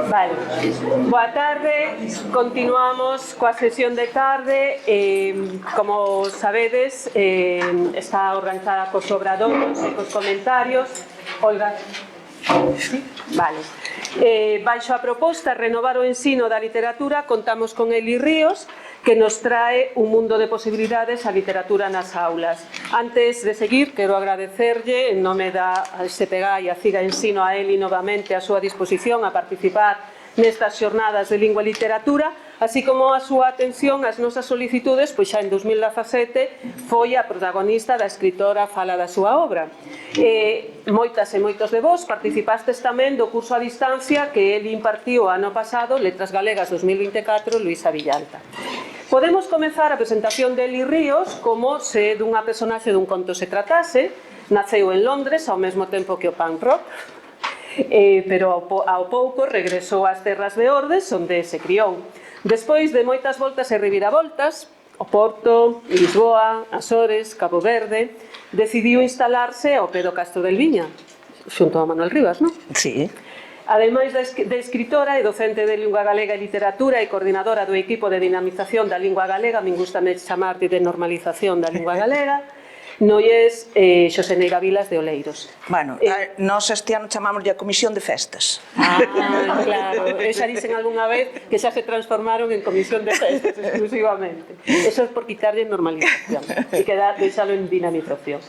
Vale. Boa tarde, continuamos coa sesión de tarde. Como sabedes, está organizada cos obradoiros e cos comentarios. Olga. Sí? Vale. Baixo a proposta renovar o ensino da literatura, contamos con Eli Ríos, que nos trae un mundo de posibilidades a literatura nas aulas. Antes de seguir, quero agradecerlle en nome da SPG e a CIGA Ensino a Eli novamente a súa disposición a participar nestas xornadas de lingua e literatura, así como a súa atención ás nosas solicitudes, pois xa en 2017 foi a protagonista da escritora fala da súa obra. Moitas e moitos de vós participastes tamén do curso a distancia que ele impartiu ano pasado, Letras Galegas 2024, Luisa Villalta. Podemos comezar a presentación de Eli Ríos como se dunha personaxe dun conto se tratase. Naceu en Londres ao mesmo tempo que o punk rock, pero ao pouco regresou ás terras de Ordes, onde se criou. Despois de moitas voltas e reviravoltas, o Porto, Lisboa, Azores, Cabo Verde, decidiu instalarse ao pé do Castro del Viña, xunto a Manuel Rivas, non? Sí. Ademais de escritora e docente de lingua galega e literatura e coordinadora do equipo de dinamización da lingua galega, me gusta chamarte de normalización da lingua galega, Noies Xosé Neira Vilas de Oleiros. Bueno, nós este ano chamámoslle a Comisión de Festas. Claro, xa dixen algunha vez que xa se transformaron en Comisión de Festas exclusivamente. Eso é por quitarlle normalización e deixalo en dinamización.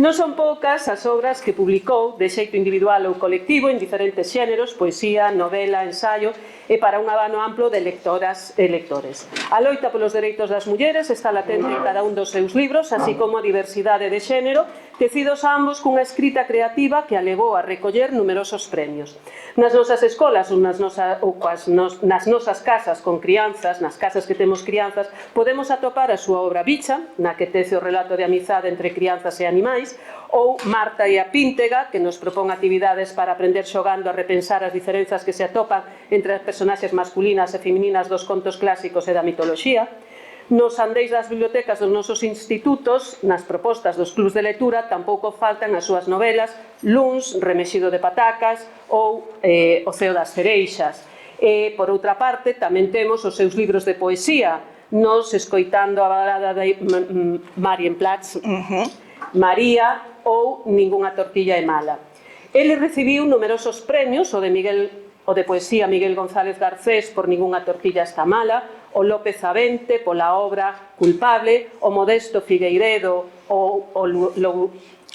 Non son poucas as obras que publicou de xeito individual ou colectivo en diferentes xéneros, poesía, novela, ensaio e para un abano amplo de lectoras e lectores. A loita polos dereitos das mulleres está latente en cada un dos seus libros, así como a diversidade de xénero, tecidos ambos cunha escrita creativa que a levou a recoller numerosos premios. Nas nosas escolas ou nas nosas casas con crianzas, nas casas que temos crianzas, podemos atopar a súa obra Bicha, na que tece o relato de amizade entre crianzas e animais, ou Marta e a Píntega, que nos propón actividades para aprender xogando a repensar as diferenzas que se atopan entre as personaxes masculinas e femininas dos contos clásicos e da mitoloxía. Nos andeis das bibliotecas dos nosos institutos, nas propostas dos clubs de lectura, tampouco faltan as súas novelas Luns, Remexido de patacas ou O ceo das cereixas. E, por outra parte, tamén temos os seus libros de poesía, nos escoitando a balada de Marienplatz, María ou Ningunha tortilla é mala. Ele recibiu numerosos premios, o de poesía Miguel González Garcés por Ningunha tortilla está mala, o López Avente pola obra Culpable, o Modesto Figueiredo ou o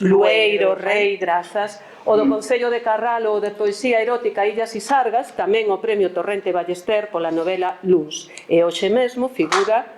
Lueiro Rei Grazas, o do Concello de Carral ou de poesía erótica Illas e Sargas, tamén o premio Torrente Ballester pola novela Luns, e hoxe mesmo figura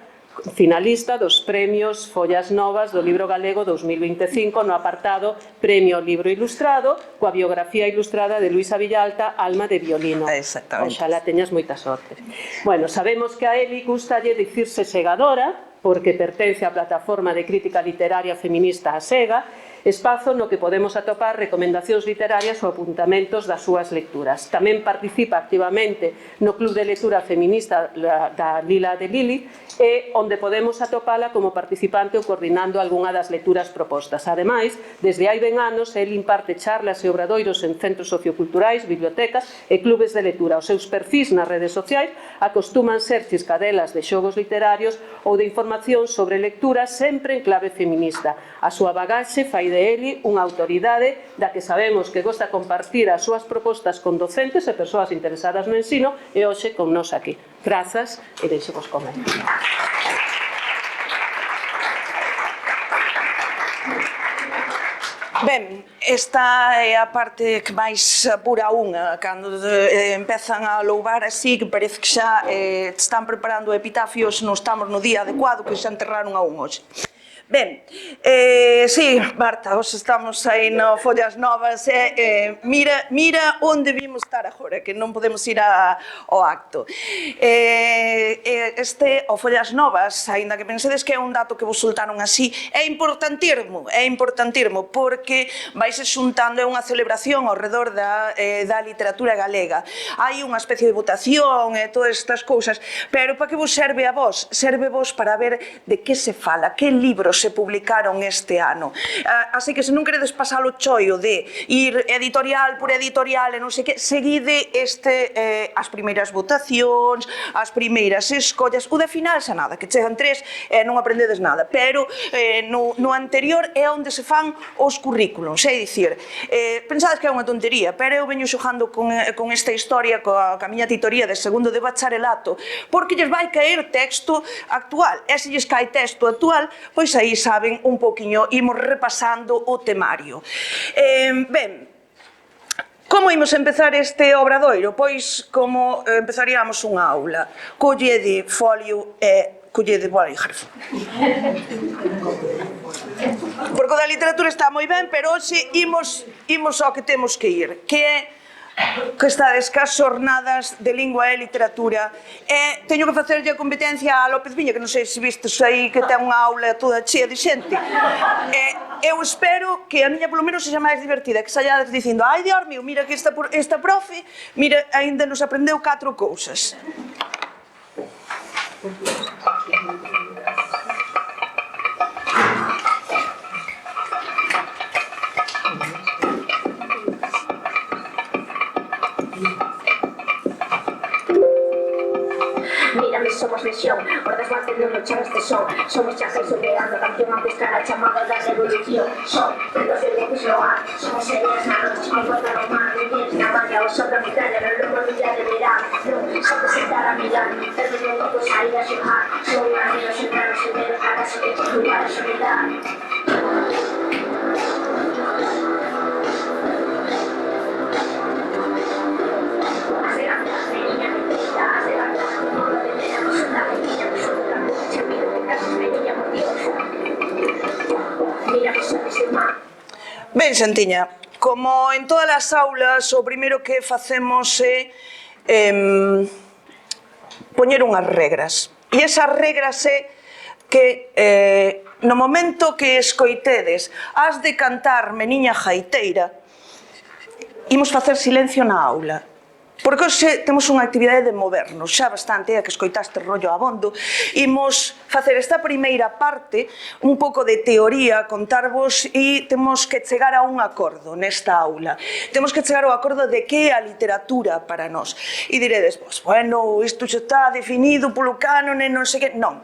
finalista dos premios Follas Novas do Libro Galego 2025 no apartado Premio Libro Ilustrado coa biografía ilustrada de Luisa Villalta, Alma de violino. Exactamente. Oxalá teñas moita sorte. Bueno, sabemos que a Eli gustalle dicirse segadora porque pertence á plataforma de crítica literaria feminista a Sega, espazo no que podemos atopar recomendacións literarias ou apuntamentos das súas lecturas. Tamén participa activamente no Club de Lectura Feminista da Lila de Lili e onde podemos atopala como participante ou coordinando algunha das lecturas propostas. Ademais, desde hai ben anos, el imparte charlas e obradoiros en centros socioculturais, bibliotecas e clubes de lectura. Os seus perfís nas redes sociais acostuman ser chiscadelas de xogos literarios ou de información sobre lectura sempre en clave feminista. A súa bagaxe fai de Eli unha autoridade da que sabemos que gosta compartir as súas propostas con docentes e persoas interesadas no ensino e hoxe con nós aquí. Grazas e deixo vos comer. Ben, esta é a parte que máis apura unha, cando empezan a louvar así, que parece que xa están preparando epitafios, non estamos no día adecuado, que xa enterraron a un hoxe. Ben, sí, Marta, hoxe estamos aí no Follas Novas, mira onde vimos estar agora, que non podemos ir ao acto. O Follas Novas, aínda que pensedes que é un dato que vos soltaron así, é importantísimo, porque vaise xuntando, é unha celebración ao redor da literatura galega. Hai unha especie de votación e todas estas cousas, pero para que vos serve a vos? Serve vos para ver de que se fala, que libros libros se publicaron este ano. Así que se non queredes pasar o choio de ir editorial por editorial e non sei que, seguide as primeiras votacións, as primeiras escollas, o de final xa nada, que chegan 3 e non aprendedes nada, pero no anterior é onde se fan os currículums, é dicir, pensades que é unha tontería, pero eu veño xogando con esta historia, coa miña titoría de segundo de bacharelato, porque lles vai caer texto actual, e se lles cae texto actual, pois aí saben un poquinho, imos repasando o temario. Ben, como imos empezar este obradoiro? Pois como empezaríamos unha aula. Collede folio e collede bolígrafo. Porque o da literatura está moi ben, pero hoxe imos ao que temos que ir, que é que estades cas xornadas de lingua e literatura, e teño que facerlle a competencia a López Viña, que non sei se vistes aí que ten unha aula toda chea de xente. Eu espero que a miña polo menos sexa máis divertida, que sallades dicindo, ai, Dios mío, mira que esta profe, mira, ainda nos aprendeu 4 cousas. Mírame, somos lesión, por desguante non me chaves de son. Somos chafes superando campeón a pescar a chamada da revolución. Son, pretos de lejos lo han, somos series nanos, como puerta romana, vivientes na valla, o sobra mi calle, no lomo mi día de verán. Non, son de sentar a Milán, pero non poco salir a xojar. Son un amigo, sentar os enteros, a casa que te jugar a soledad. Ben, Santiña, como en todas as aulas, o primeiro que facemos é poñer unhas regras. E esas regras é que no momento que escoitedes has de cantar Meniña Gaiteira, imos facer silencio na aula. Porque hoxe temos unha actividade de movernos, xa bastante, a que escoitaste rollo abondo. Imos facer esta primeira parte, un pouco de teoría, contarvos, e temos que chegar a un acordo nesta aula. Temos que chegar ao acordo de que é a literatura para nós. E diredes, bueno, isto xa está definido polo cánone, non sei que... Non.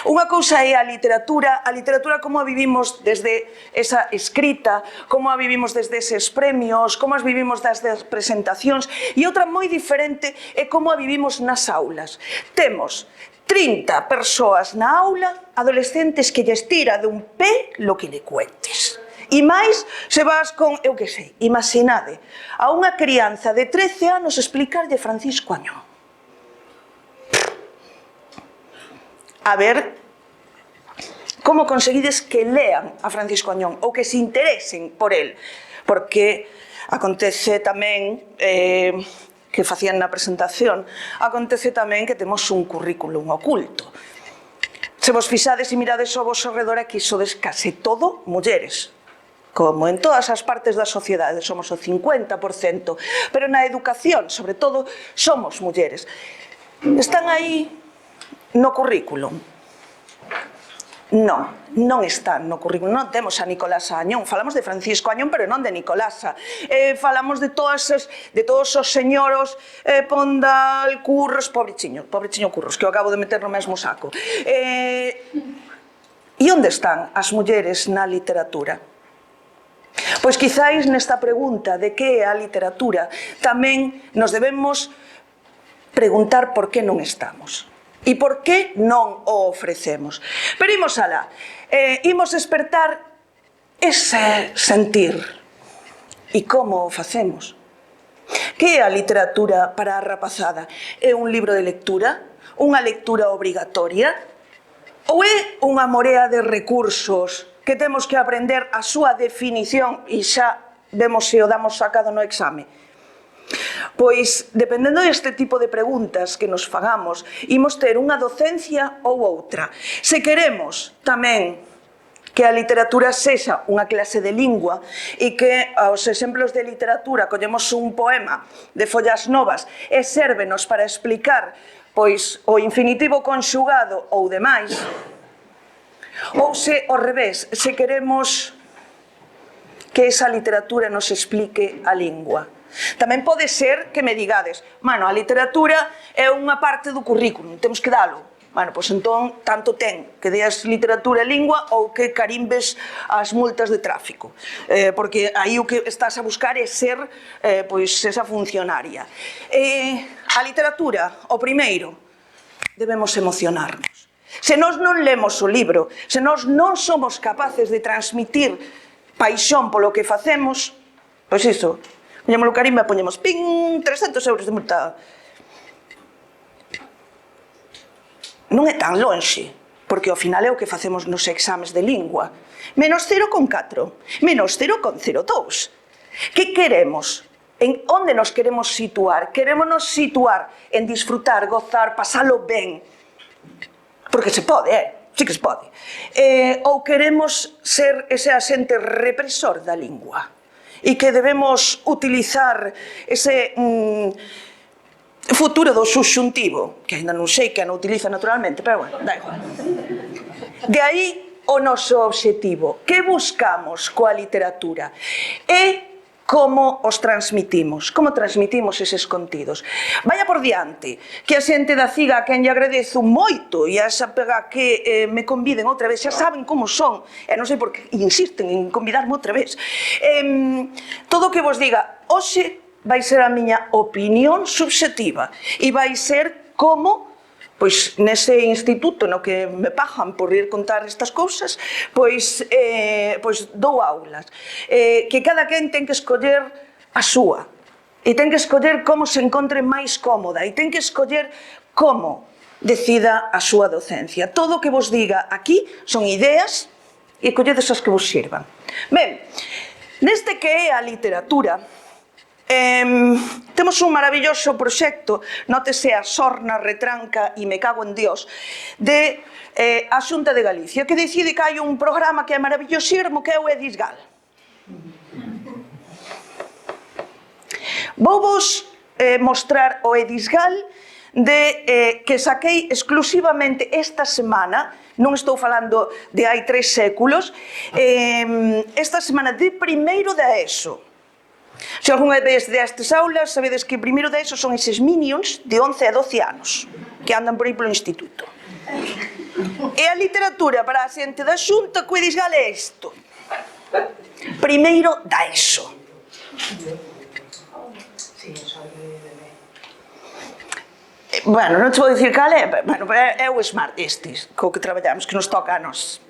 Unha cousa é a literatura como a vivimos desde esa escrita, como a vivimos desde eses premios, como as vivimos desde as presentacións, e outra moi diferente é como a vivimos nas aulas. Temos 30 persoas na aula, adolescentes que lles tira dun pé lo que le cuentes. E máis se vas con, eu que sei, imaginade, a unha crianza de 13 anos explicarlle Francisco Añón. A ver como conseguides que lean a Francisco Añón ou que se interesen por el, porque acontece tamén que facían na presentación, acontece tamén que temos un currículum oculto. Se vos fixades e mirades ao vosso redor, aquí sodes case todo mulleres, como en todas as partes da sociedade, somos o 50%, pero na educación, sobre todo, somos mulleres. Están aí no currículum. Non están no currículum, non temos a Nicolasa Añón, falamos de Francisco Añón, pero non de Nicolasa. Falamos de todos os señoros, Pondal, Curros, pobrechiño Curros, que eu acabo de meter no mesmo saco. E onde están as mulleres na literatura? Pois quizáis nesta pregunta de que é a literatura tamén nos debemos preguntar por que non estamos. E por que non o ofrecemos. Pero imos alá, imos despertar ese sentir. E como o facemos? Que é a literatura para a rapazada? É un libro de lectura? Unha lectura obrigatoria? Ou é unha morea de recursos que temos que aprender a súa definición e xa vemos se o damos sacado no exame? Pois, dependendo deste tipo de preguntas que nos fagamos, imos ter unha docencia ou outra. Se queremos tamén que a literatura sexa unha clase de lingua e que aos exemplos de literatura collemos un poema de Follas Novas e sérvenos para explicar pois o infinitivo conxugado ou demais, Ou se, ao revés, se queremos que esa literatura nos explique a lingua. Tamén pode ser que me digades, a literatura é unha parte do currículum, temos que dalo. Pois entón, tanto ten que deas literatura e lingua ou que carimbes as multas de tráfico. Porque aí o que estás a buscar é ser esa funcionaria. A literatura, o primeiro, debemos emocionarnos. Se nós non lemos o libro, se nós non somos capaces de transmitir paixón polo que facemos, pois iso, poñemos o carimbo e poñemos 300 euros de multa. Non é tan lonxe, porque ao final é o que facemos nos exames de lingua. Menos 0,4, menos 0,02. Que queremos? En onde nos queremos situar? Querémonos situar en disfrutar, gozar, pasalo ben. Porque se pode, sí que se pode. Ou queremos ser ese asente represor da lingua e que debemos utilizar ese futuro do subxuntivo, que ainda non sei que non utiliza naturalmente, pero bueno, da igual. De aí o noso obxectivo. Que buscamos coa literatura? E como os transmitimos, como transmitimos eses contidos. Vaya por diante, que a xente da CIGA a quen lle agradezo moito e a esa pega que me conviden outra vez, xa saben como son, e non sei por que insisten en convidarme outra vez. Todo o que vos diga, hoxe vai ser a miña opinión subxectiva e vai ser como, pois nese instituto no que me pagan por ir contar estas cousas, pois dou aulas. Que cada quen ten que escoller a súa e ten que escoller como se encontre máis cómoda e ten que escoller como decida a súa docencia. Todo o que vos diga aquí son ideas e colledes as que vos sirvan. Ben, neste que é a literatura, temos un maravilloso proxecto, nótese a sorna, retranca e me cago en Dios, de a Xunta de Galicia, que decide que hai un programa que é maravillosísimo, que é o Edisgal. Vou vos mostrar o Edisgal que saquei exclusivamente esta semana, non estou falando de hai 3 séculos, esta semana de primeiro da ESO. Se algunha vez destes aulas, sabedes que primeiro de ESO son eses minions de 11 a 12 anos que andan por aí polo instituto. E a literatura para a xente da Xunta co Edisgal é isto. Primeiro da ESO. Bueno, non te vou dicir cal é, é o Smart estes, co que traballamos, que nos toca a nós.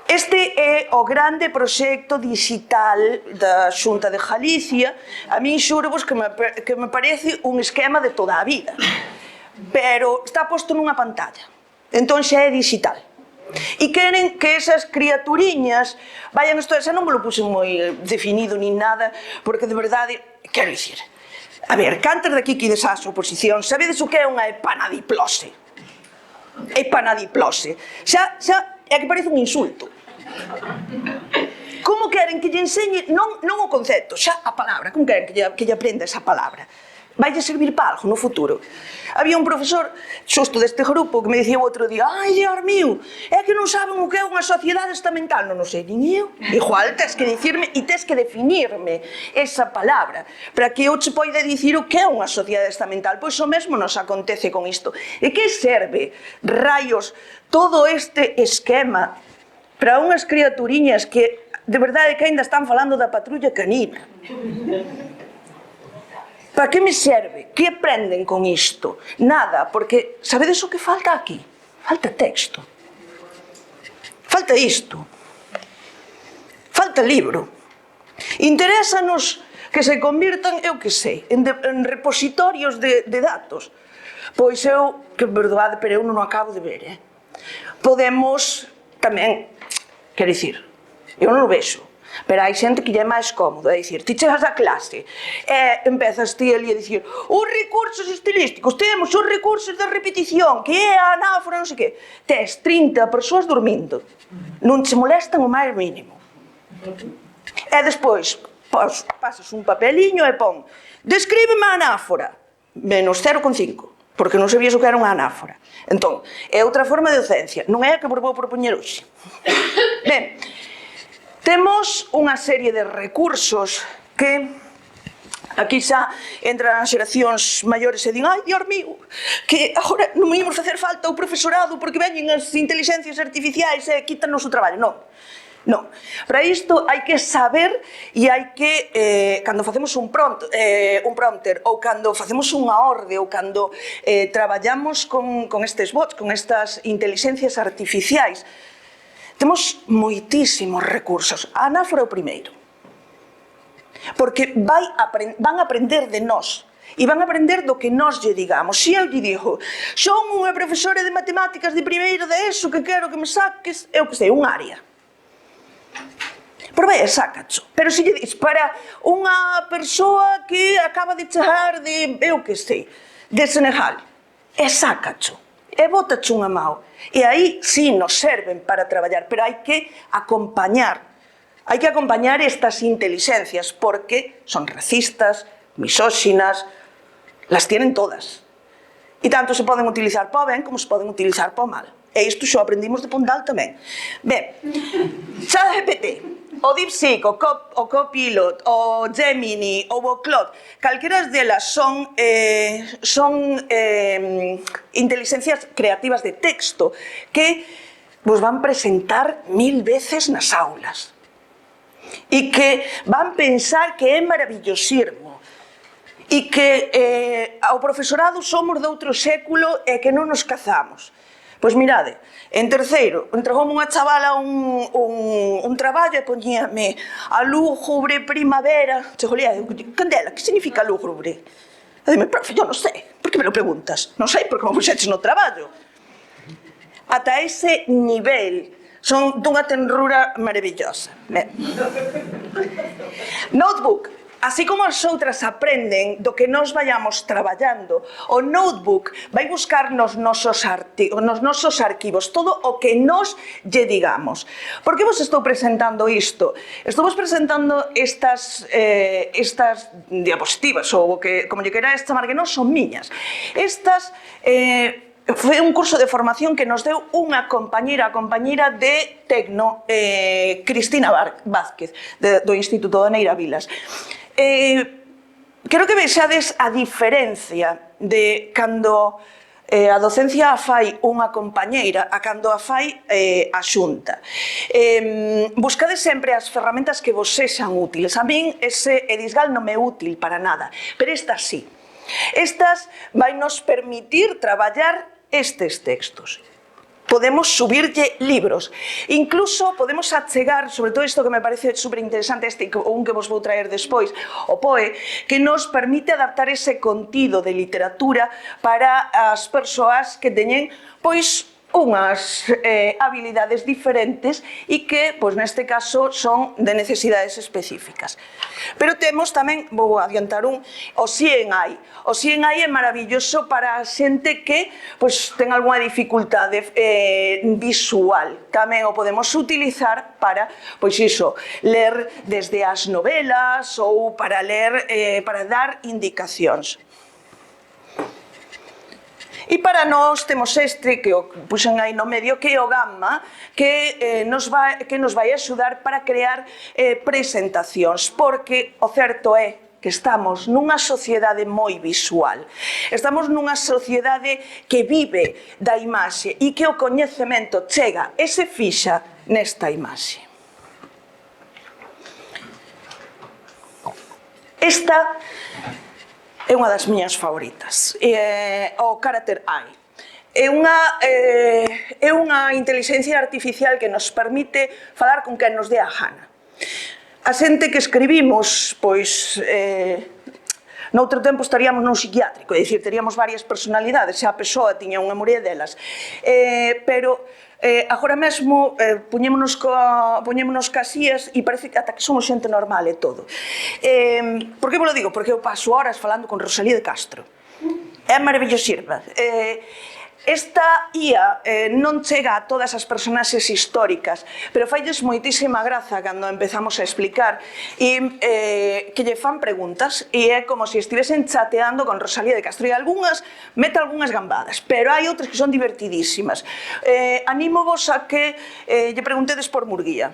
Este é o grande proxecto digital da Xunta de Galicia. A min xurvos que me parece un esquema de toda a vida. Pero está posto nunha pantalla. Entón xa é digital. E queren que esas criaturiñas vayan a estudar. Xa non me lo puse moi definido nin nada, porque de verdade, quero dicir, a ver, cantas daqui que ides ás oposicións, sabedes o que é unha epanadiplose? Epanadiplose. Xa é que parece un insulto. Como queren que lle enseñe, non o concepto, xa a palabra, como queren que lle aprenda esa palabra? Vai lle servir para algo no futuro? Había un profesor xusto deste grupo que me dicía o outro día: ai, Dios mío, é que non saben o que é unha sociedade estamental. Non sei, nin eu. Igual tes que dicirme e tes que definirme esa palabra para que eu che poida dicir o que é unha sociedade estamental. Pois o mesmo nos acontece con isto. E que serve, raios, todo este esquema para unhas criaturiñas que de verdade que ainda están falando da patrulla canina? Para que me serve? Que aprenden con isto? Nada, porque sabedes o que falta aquí? Falta texto. Falta isto. Falta libro. Interésanos que se convirtan, eu que sei, en repositorios de datos. Pois eu, que perdoade, pero eu non o acabo de ver, Podemos tamén, quero dicir, eu non o vexo, pero hai xente que lle é máis cómodo, é dicir, ti chegas a clase e empezas ti ali a dicir os recursos estilísticos, temos os recursos de repetición, que é a anáfora, non sei que, tes 30 persoas dormindo, non te molestan o máis mínimo. E despois pasas un papeliño e pon, descríbeme a anáfora, menos 0,5, porque non sabías o que era unha anáfora. Entón, é outra forma de docencia, non é a que vos vou propoñer hoxe. Ben, temos unha serie de recursos que aquí xa entran as xeracións maiores e din ai, Dios mío, que agora non me imos facer falta o profesorado porque veñen as inteligencias artificiais e quítanos o traballo. Non. Non. Para isto hai que saber e hai que, cando facemos un prompter ou cando facemos unha orde ou cando traballamos con estes bots, con estas inteligencias artificiais, temos moitísimos recursos. A anáfora é o primeiro. Porque van a aprender de nós e van a aprender do que nós lle digamos. Se eu lle digo, son unha profesora de matemáticas de primeiro de ESO que quero que me saques, eu que sei, un área. Por vai, sácacho. Pero se lle dis para unha persoa que acaba de chegar de, eu que sei, de Senegal, sácacho. E bótache unha mão. E aí, sí, nos serven para traballar, pero hai que acompañar. Hai que acompañar estas inteligencias porque son racistas, misóxinas, las tienen todas. E tanto se poden utilizar para o ben como se poden utilizar para o mal. E isto xo aprendimos de Pondal tamén. Ben, ChatGPT, o DeepSeek, o Copilot, o Gemini, ou o Claude, calqueras delas son inteligencias creativas de texto que vos van presentar 1000 veces nas aulas e que van pensar que é maravillosismo e que ao profesorado somos de outro século e que non nos cazamos. Pois mirade, en terceiro, entregoume unha chavala un traballo e poñíame a lúgubre primavera. Chegolía, Candela, que significa lúgubre? E dime, profe, yo non sei, por que me lo preguntas? Non sei, porque me puxeches no traballo. Ata ese nivel, son dunha tenrura maravillosa. Notebook. Así como as outras aprenden do que nos vayamos traballando, o notebook vai buscar nos nosos arquivos todo o que nos lle digamos. Por que vos estou presentando isto? Estou vos presentando estas diapositivas, ou como lle querais chamar, que non son miñas. Estas foi un curso de formación que nos deu unha compañeira, a compañeira de Tecno, Cristina Vázquez, do Instituto de Neira Vilas. Quero que vexades a diferencia de cando a docencia a fai unha compañeira a cando a fai a xunta. Buscade sempre as ferramentas que vos sexan útiles. A min ese Edisgal non me é útil para nada, pero estas sí. Estas vai nos permitir traballar estes textos. Podemos subirlle libros, incluso podemos achegar, sobre todo isto que me parece superinteresante, un que vos vou traer despois, o POE, que nos permite adaptar ese contido de literatura para as persoas que teñen, pois, unhas habilidades diferentes e que, pois neste caso, son de necesidades específicas. Pero temos tamén, vou adiantar o CNI. O CNI é maravilloso para a xente que pois ten algunha dificultade visual. Tamén o podemos utilizar para, pois iso, ler desde as novelas ou para ler, para dar indicacións. E para nós temos este, que o puxen aí no medio, que é o Gamma, que nos vai axudar para crear presentacións, porque o certo é que estamos nunha sociedade moi visual. Estamos nunha sociedade que vive da imaxe e que o coñecemento chega e se fixa nesta imaxe. Esta é unha das miñas favoritas, o Character AI. É unha inteligencia artificial que nos permite falar con quen nos dé a gana. A xente que escribimos, pois, noutro tempo estaríamos nun psiquiátrico, é dicir, teríamos varias personalidades, xa a persoa tiña unha morea delas, pero agora mesmo poñémonos casías e parece que ata que somos xente normal e todo. Por que vos lo digo? Porque eu paso horas falando con Rosalía de Castro. É maravillosirma. esta IA non chega a todas as personaxes históricas, pero failles moitísima graza cando empezamos a explicar e que lle fan preguntas e é como se estivesen chateando con Rosalía de Castro e algunhas mete algunhas gambadas, pero hai outras que son divertidísimas. Anímovos a que lle preguntedes por Murguía.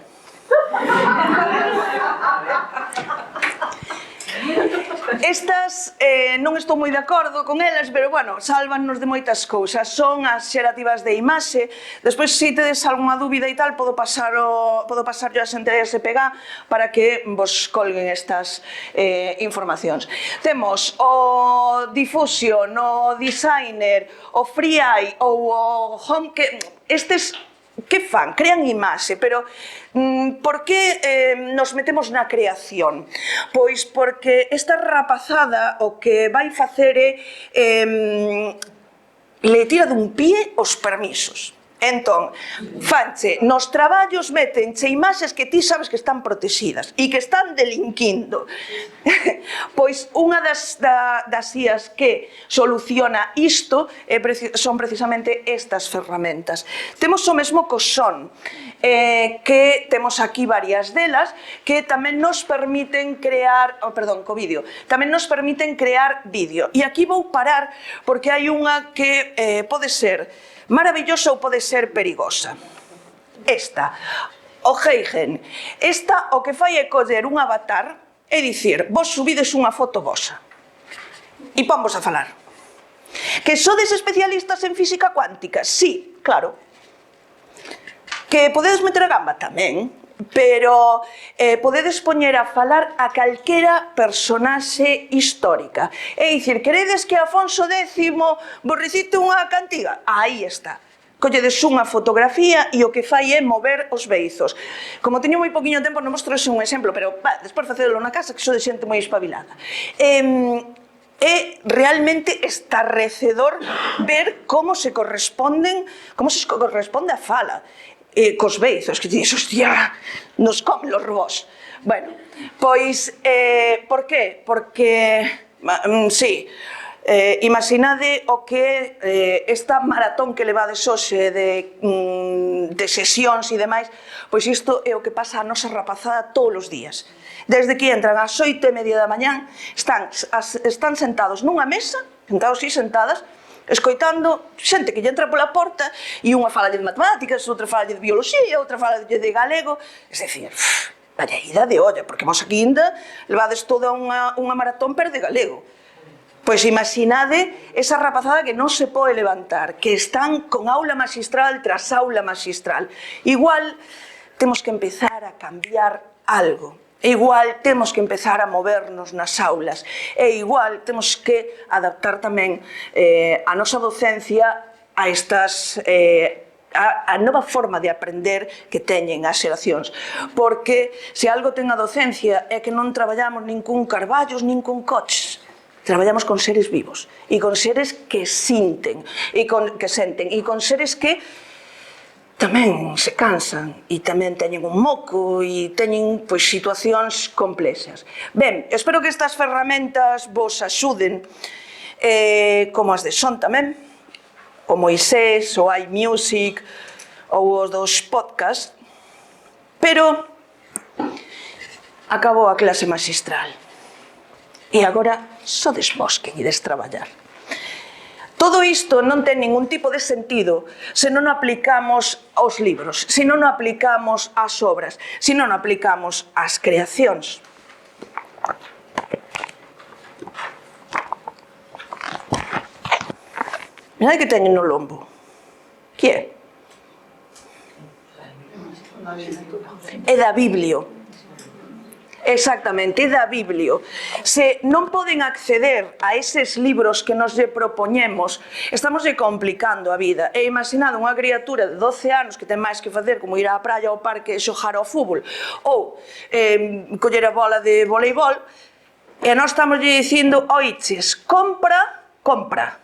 Estas non estou moi de acordo con elas, pero bueno, sálvannos de moitas cousas. Son as xerativas de imaxe. Despois, se tedes algunha dúbida e tal, podo pasar a xente de SPG para que vos colguen estas informacións. Temos o Diffusion, o Designer, o FreeEye ou o Home, que estes que fan? Crean imaxe, pero por que nos metemos na creación? Pois porque esta rapazada o que vai facer é le tira dun pie os permisos. Entón, fanche, nos traballos metenche imaxes que ti sabes que están protegidas e que están delinquindo. Pois unha das IAs que soluciona isto son precisamente estas ferramentas. Temos o mesmo co son, que temos aquí varias delas, que tamén nos permiten crear, co vídeo, tamén nos permiten crear vídeo. E aquí vou parar porque hai unha que pode ser maravillosa ou pode ser perigosa. Esta, o Heigen. Esta o que fai é coller un avatar e dicir, vos subides unha foto vosa e ponvos a falar. Que sodes especialistas en física cuántica? Sí, claro. Que podedes meter a gamba? Tamén. Pero podedes poñer a falar a calquera personaxe histórica. É dicir, queredes que Afonso X vos recite unha cantiga? Aí está. Colledes unha fotografía e o que fai é mover os beizos. Como teño moi poquinho tempo, non vos trouxe un exemplo, pero despois facedelo na casa, que sou de xente moi espabilada. É realmente estarrecedor ver como se corresponde a fala. Cos beizos, que dices, hostia, nos comen los robós. Bueno, pois, por qué? Porque, sí, imaginade o que esta maratón que levades hoxe de sesións e demais, pois isto é o que pasa a nosa rapazada todos os días. Desde que entran ás 8:30 da mañán, están sentados nunha mesa, sentados e sentadas, escoitando xente que lle entra pola porta e unha fala de matemáticas, outra fala de bioloxía, outra fala de galego. Es decir, vaya ida de olla, porque vos aquí ainda levades toda unha maratón pero de galego. Pois imaginade esa rapazada que non se pode levantar, que están con aula magistral tras aula magistral. Igual temos que empezar a cambiar algo. Igual temos que empezar a movernos nas aulas e igual temos que adaptar tamén a nosa docencia a estas a nova forma de aprender que teñen as xeracións, porque se algo ten a docencia é que non traballamos nin cun carballos nin cun coches, traballamos con seres vivos e con seres que sinten e que senten e con seres que tamén se cansan e tamén teñen un moco e teñen situacións complexas. Ben, espero que estas ferramentas vos axuden, como as de son tamén, o Moisés, o iMusic ou os dos podcast, pero acabou a clase magistral e agora sodes vos que ides traballar. Todo isto non ten ningún tipo de sentido se non aplicamos aos libros, se non aplicamos ás obras, se non aplicamos ás creacións. Mirad que teñen no lombo. Que é? É da Biblio. Exactamente, é da Biblio. Se non poden acceder a eses libros que nos lle propoñemos, estamos lle complicando a vida. E imaginade unha criatura de 12 anos que ten máis que facer, como ir á praia ao parque e xogar ao fútbol, ou coller a bola de voleibol, e nós estamos lle dicindo, oiches, compra, compra.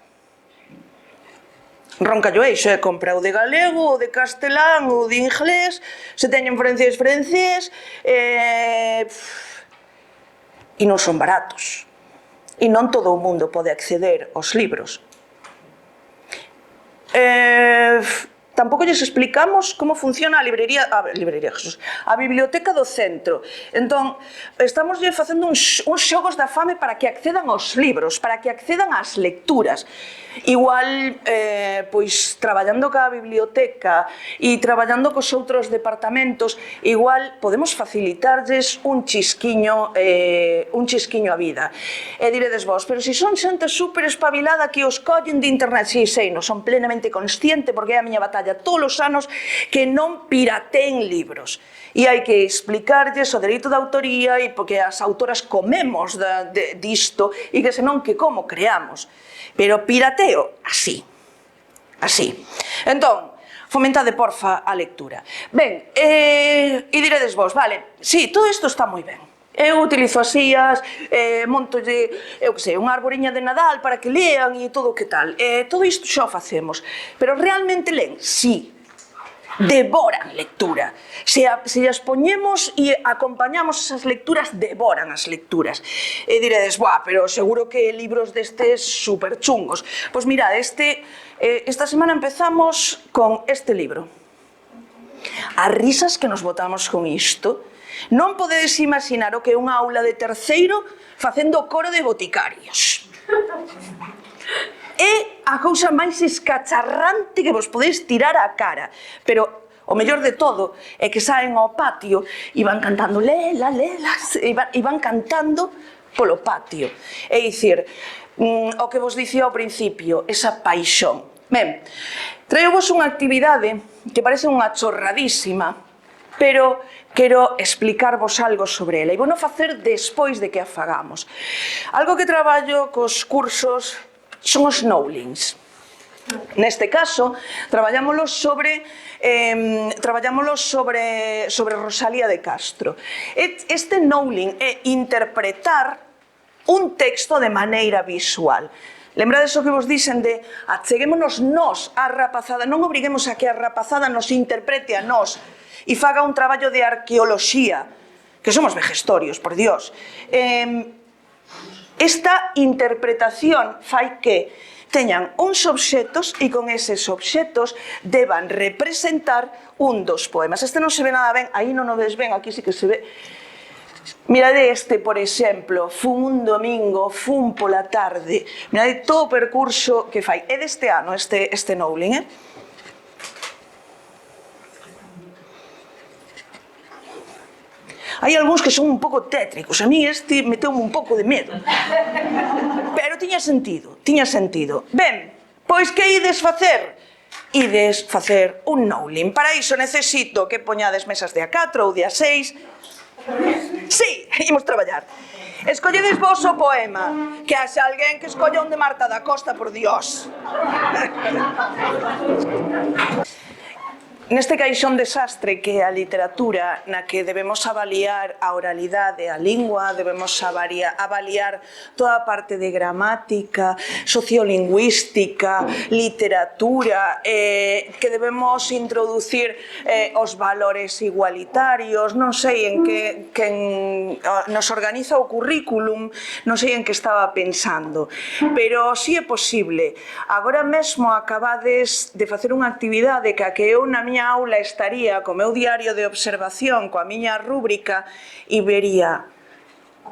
Ronca yo eixo, compra o de galego, o de castelán, o de inglés, se teñen francés, e non son baratos. E non todo o mundo pode acceder aos libros. Tampouco lles explicamos como funciona a biblioteca do centro. Entón, estamos facendo uns xogos da fame para que accedan aos libros, para que accedan ás lecturas. Igual, pois, traballando ca biblioteca e traballando cos outros departamentos, igual podemos facilitarlles un chisquiño a vida. E diredes vos, pero se son xente super espabilada que os collen de internet, si sei, non son plenamente consciente, porque é a miña batalla todos os anos, que non pirateen libros. E hai que explicarlles o dereito de autoría e porque as autoras comemos disto e que senón que como creamos. Pero pirateo, así. Así. Entón, fomentade, porfa, a lectura. Ben, e diredes vos, vale, sí, todo isto está moi ben. Eu utilizo as IAs, montolle, eu que sei, unha arboriña de Nadal para que lean e todo o que tal. Todo isto xa o facemos. Pero realmente len? Sí. Devoran lectura. Se as poñemos e acompañamos esas lecturas, devoran as lecturas. E diredes, buah, pero seguro que libros destes super chungos. Pois mirad, esta semana empezamos con este libro. As risas que nos botamos con isto. Non podedes imaginar o que é unha aula de terceiro facendo coro de boticarios. É a cousa máis escacharrante que vos podedes tirar á cara. Pero o mellor de todo é que saen ao patio e van cantando lela, lela, e van cantando polo patio. É dicir, o que vos dicía ao principio, esa paixón. Ben, traio-vos unha actividade que parece unha chorradísima, pero quero explicarvos algo sobre ela e vou non facer despois de que a fagamos. Algo que traballo cos cursos son os knowlings. Neste caso, traballámoslo sobre Rosalía de Castro. Este knowling é interpretar un texto de maneira visual. Lembrades o que vos dixen de acheguémonos nós á rapazada, non obriguemos a que a rapazada nos interprete a nós e faga un traballo de arqueoloxía, que somos vejestorios, por Dios. Esta interpretación fai que teñan uns obxetos e con eses obxetos deban representar un dos poemas. Este non se ve nada ben, aí non o ves ben, aquí sí que se ve. Mirade este, por exemplo, fun un domingo, fun pola tarde. Mirade todo o percurso que fai. É deste ano este knowling, Hai algúns que son un pouco tétricos, a mí este meteu-me un pouco de medo. Pero tiña sentido, tiña sentido. Ben, pois que ides facer? Ides facer un knowling. Para iso necesito que poñades mesas de A4 ou de A6. Sí, imos traballar. Escolledes vos o poema, que haxe alguén que escolla un de Marta da Costa, por Dios. Neste caixón desastre que é a literatura, na que debemos avaliar a oralidade, a lingua, debemos avaliar toda a parte de gramática, sociolingüística, literatura, que debemos introducir os valores igualitarios, non sei en que nos organiza o currículum, non sei en que estaba pensando, pero si é posible. Agora mesmo acabades de facer unha actividade que a que eu na miña aula estaría co meu diario de observación, coa miña rúbrica, e vería,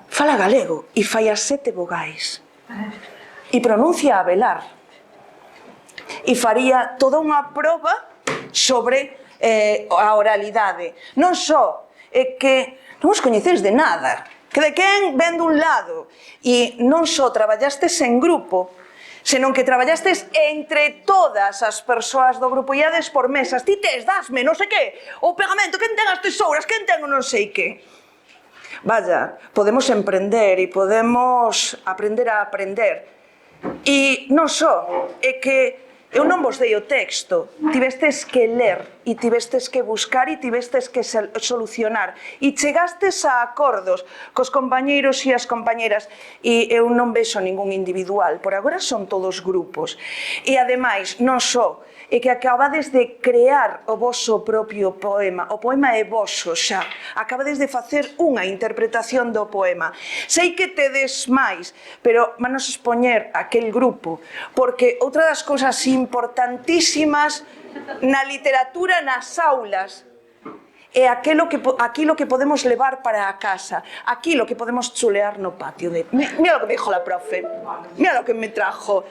fala galego e fai as 7 vogais e pronuncia a velar e faría toda unha proba sobre a oralidade. Non só é que non os coñecedes de nada, que de quen ven dun lado e non só traballastes en grupo, senón que traballastes entre todas as persoas do grupo, iades por mesas, ti tes, dasme, non sei que, o pegamento, quen ten as tesouras, quen ten o non sei que. Vaya, podemos emprender e podemos aprender a aprender. E non só, é que eu non vos dei o texto, tivestes que ler e tivestes que buscar e tivestes que solucionar e chegastes a acordos cos compañeiros e as compañeras e eu non vexo ningún individual, por agora son todos grupos e ademais non só e que acabades de crear o voso propio poema. O poema é voso xa. Acabades de facer unha interpretación do poema. Sei que tedes máis, pero manos expoñer aquel grupo, porque outra das cousas importantísimas na literatura, nas aulas, é aquilo que podemos levar para a casa, aquilo que podemos chulear no patio. Mira lo que me dijo la profe, mira lo que me trajo.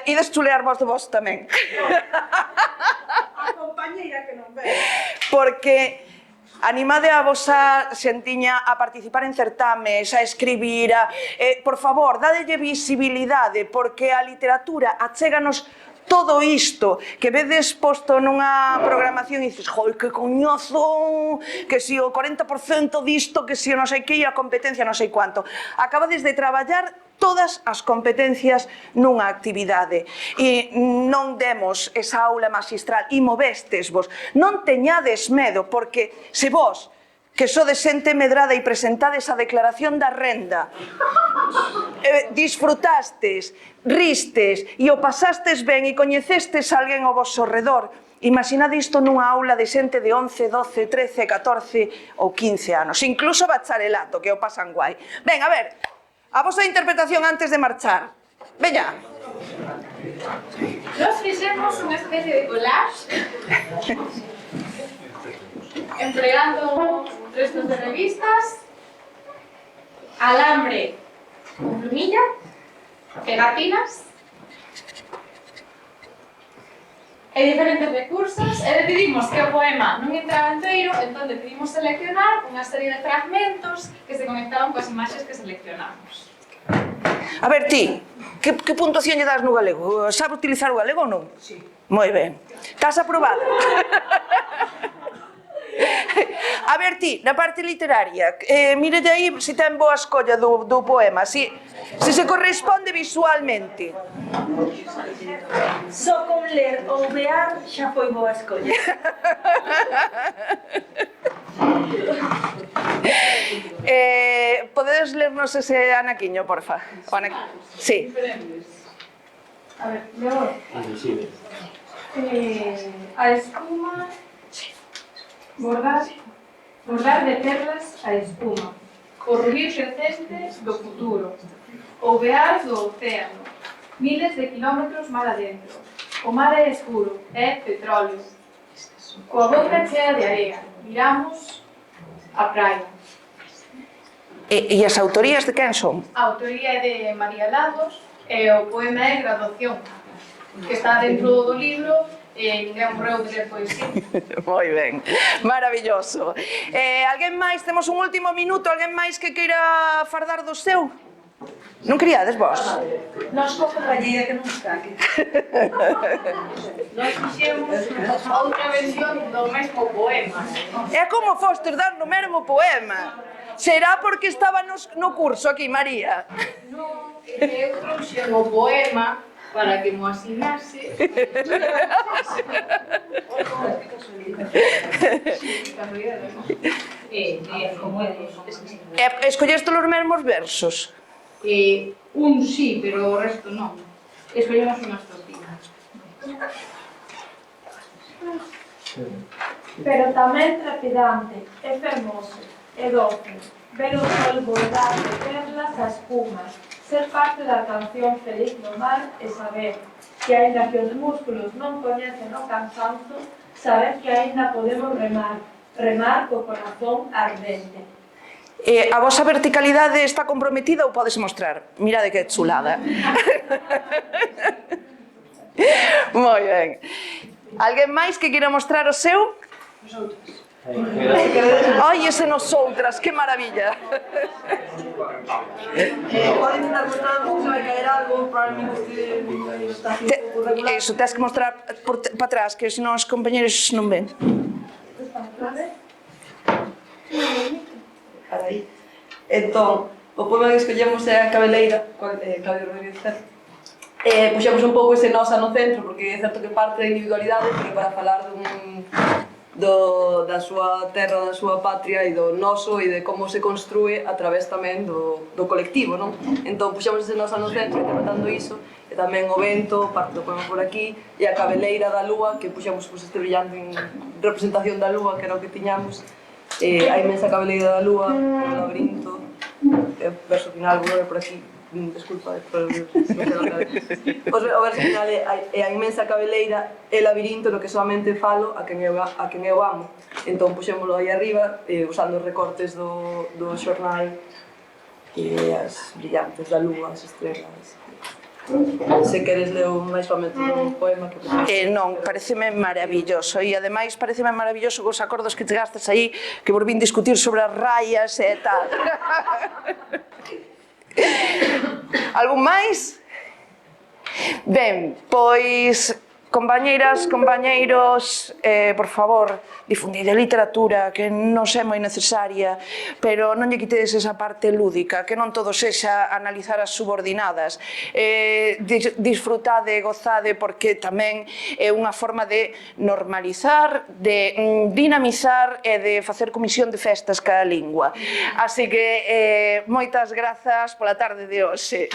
Ides chulear vos de vos tamén. A compañeira que non ve. Porque animade a vosa xentiña a participar en certames, a escribir, por favor, dadelle visibilidade, porque a literatura achéganos todo isto que vedes posto nunha programación e dices, joi, que coñazo, que si o 40% disto, que si o non sei que, e a competencia non sei cuánto. Acabades de traballar todas as competencias nunha actividade e non demos esa aula magistral e movestes vos. Non teñades medo, porque se vos, que sodes xente medrada e presentades a declaración da renda, disfrutastes, ristes e o pasastes ben e coñecestes alguén ao vosso redor, imaginade isto nunha aula de xente de 11, 12, 13, 14 ou 15 anos, incluso bacharelato, que o pasan guai. Ben, a ver, a vosa interpretación antes de marchar. Veña. Nos fixemos unha especie de collage empregando restos de revistas, alambre con plumilla, pegatinas e diferentes recursos, e decidimos que o poema non entraba enteiro, entón decidimos seleccionar unha serie de fragmentos que se conectaban coas imaxes que seleccionamos. A ver, ti, que puntuación lle das no galego? Sabe utilizar o galego ou non? Sí. Moi ben. Estás aprobada? A ver, ti, na parte literaria, mire de aí se ten boa escolla do poema, se se corresponde visualmente. Só con ler ou vear xa foi boa escolla. Podedes lernos ese anaquiño, porfa? Sí. A ver, leo. A espuma, bordar de perlas a espuma, o rubí crecente do futuro, o vear do océano, miles de kilómetros mar adentro. O mar é escuro, é petróleo. Coa boca chea de area, miramos a praia. E as autorías de quen son? A autoría é de María Lagos e o poema é Graduación, que está dentro do libro e ninguén morreu de ler poesía. Moi ben, maravilloso. Alguén máis, temos un último minuto, alguén máis que queira fardar do seu? Non queríades vos? Nos coa compañeira que non está aquí. Nós fixemos outra versión do mesmo poema. E como fostes dar no mesmo poema? Será porque estaba no curso aquí, María? Non, eu trouxe o poema para que mo asignase. Escolleste os mesmos versos? Un sí, pero o resto non. Escollemos unhas tortinas. Pero tamén trepidante, é fermoso, é doce, ver o sol bordar de perlas a espuma, ser parte da canción feliz no mar e saber que, aínda que os músculos non coñecen o cansanzo, saber que aínda podemos remar co corazón ardente. A vosa verticalidade está comprometida ou podes mostrar? Mirade que chulada. Moi ben. Alguén máis que queira mostrar o seu? Ai, ese nosoutras, que maravilla. Poden intentar mostrar se vai caer algo, probablemente está así un pouco regular. Eso, tens que mostrar para atrás, que senón os compañeros non ven. Aí. Entón, o poema que escollemos é a Cabeleira, Claudio Rodríguez Cerro. Puxemos un pouco ese nosa no centro, porque é certo que parte da individualidade, pero para falar da súa terra, da súa patria e do noso e de como se construe a través tamén do colectivo, non? Entón, puxemos ese nos anos dentro interpretando iso, e tamén o vento, parte do poema por aquí, e a cabeleira da lúa, que puxemos este brillante en representación da lúa, que era o que tiñamos, a inmensa cabeleira da lúa, o labirinto, o verso final, vou ver por aquí, desculpa, o verso final é a inmensa cabeleira e labirinto no que solamente falo a quen eu amo. Entón puxémolo aí arriba, usando os recortes do xornal e as brillantes da lúa, as estrelas. Se queres leo máis somente un poema que... Non, pareceme maravilloso e ademais pareceme maravilloso cos acordos que chegastes aí que volvín discutir sobre as rayas e tal. Algún máis? Ben, pois, compañeiras, compañeiros, por favor, difundide a literatura, que non é moi necesaria, pero non lle quitedes esa parte lúdica, que non todo sexa analizar as subordinadas. Disfrutade, gozade, porque tamén é unha forma de normalizar, de dinamizar e de facer comisión de festas ca lingua. Así que, moitas grazas pola tarde de hoxe.